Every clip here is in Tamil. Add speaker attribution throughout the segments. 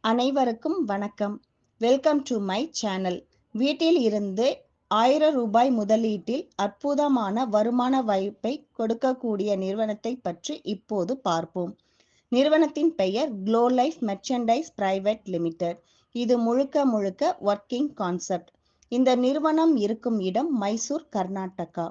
Speaker 1: அனைவருக்கும் வணக்கம். Welcome to my channel. வீட்டில் இருந்து 1000 ரூபாய் முதலீட்டில் அற்புதமான வருமான வாய்ப்பை கொடுக்கக்கூடிய நிறுவனத்தை பற்றி இப்போது பார்ப்போம். நிறுவனத்தின் பெயர் glow life merchandise private limited. இது முழுக்க ஒர்க்கிங் கான்செப்ட். இந்த நிறுவனம் இருக்கும் இடம் மைசூர், கர்நாடகா.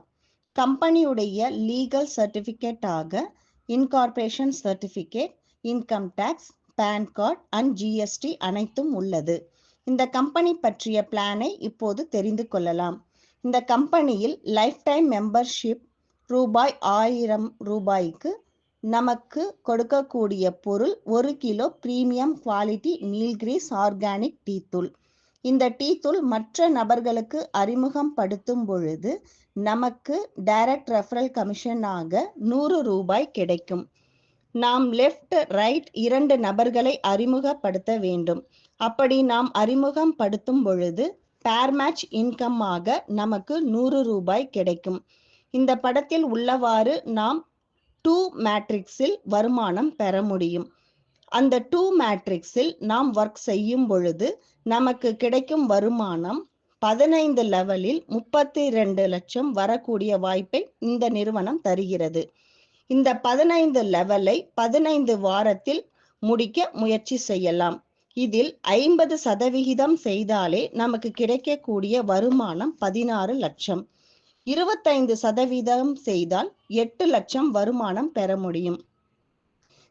Speaker 1: கம்பெனியுடைய லீகல் சர்டிஃபிகேட் ஆக incorporation certificate, income tax, PAN card and GST அனைத்தும் உள்ளது. இந்த கம்பெனி பற்றிய பிளானை இப்போது தெரிந்து கொள்ளலாம். இந்த கம்பெனியில் லைஃப் டைம் மெம்பர்ஷிப் ரூபாய் 1000 நமக்கு கொடுக்கக்கூடிய பொருள் 1 kilo premium quality Nilgiris organic tea தூள். இந்த டீ தூள் மற்ற நபர்களுக்கு அறிமுகம் படுத்தும் பொழுது நமக்கு டைரக்ட் ரெஃபரல் கமிஷனாக 100 ரூபாய் கிடைக்கும். நாம் லெஃப்ட் ரைட் 2 நபர்களை அறிமுகப்படுத்த வேண்டும். அப்படி நாம் அறிமுகம் படுத்தும் பொழுது பேர் மேட்ச் இன்கம் ஆக நமக்கு 100 ரூபாய் கிடைக்கும். இந்த படத்தில் உள்ளவாறு நாம் 2 மேட்ரிக்ஸில் வருமானம் பெற முடியும். அந்த 2 மேட்ரிக்ஸில் நாம் ஒர்க் செய்யும் பொழுது நமக்கு கிடைக்கும் வருமானம் 15 லெவலில் 32 லட்சம் வரக்கூடிய வாய்ப்பை இந்த நிறுவனம் தருகிறது. இந்த 15 லெவலை 15 வாரத்தில் முடிக்க முயற்சி செய்யலாம். இதில் 50% செய்தாலே நமக்கு கிடைக்கக்கூடிய வருமானம் 16 லட்சம். 25% செய்தால் 8 லட்சம் வருமானம் பெற முடியும்.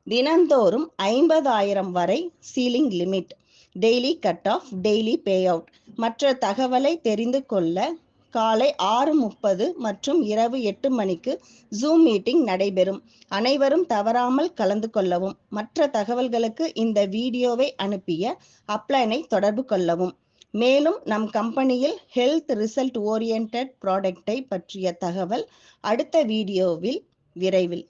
Speaker 1: தினந்தோறும் 50,000 வரை ceiling limit. Daily cut off, daily pay out. மற்ற தகவலை தெரிந்து கொள்ள காலை 6:30 மற்றும் இரவு 8 மணிக்கு ஜூம் மீட்டிங் நடைபெறும். அனைவரும் தவறாமல் கலந்து கொள்ளவும். மற்ற தகவல்களுக்கு இந்த வீடியோவை அனுப்பிய அப்ளைனை தொடர்பு கொள்ளவும். மேலும் நம் கம்பெனியில் ஹெல்த் ரிசல்ட் ஓரியன்டட் ப்ராடக்டை பற்றிய தகவல் அடுத்த வீடியோவில் விரைவில்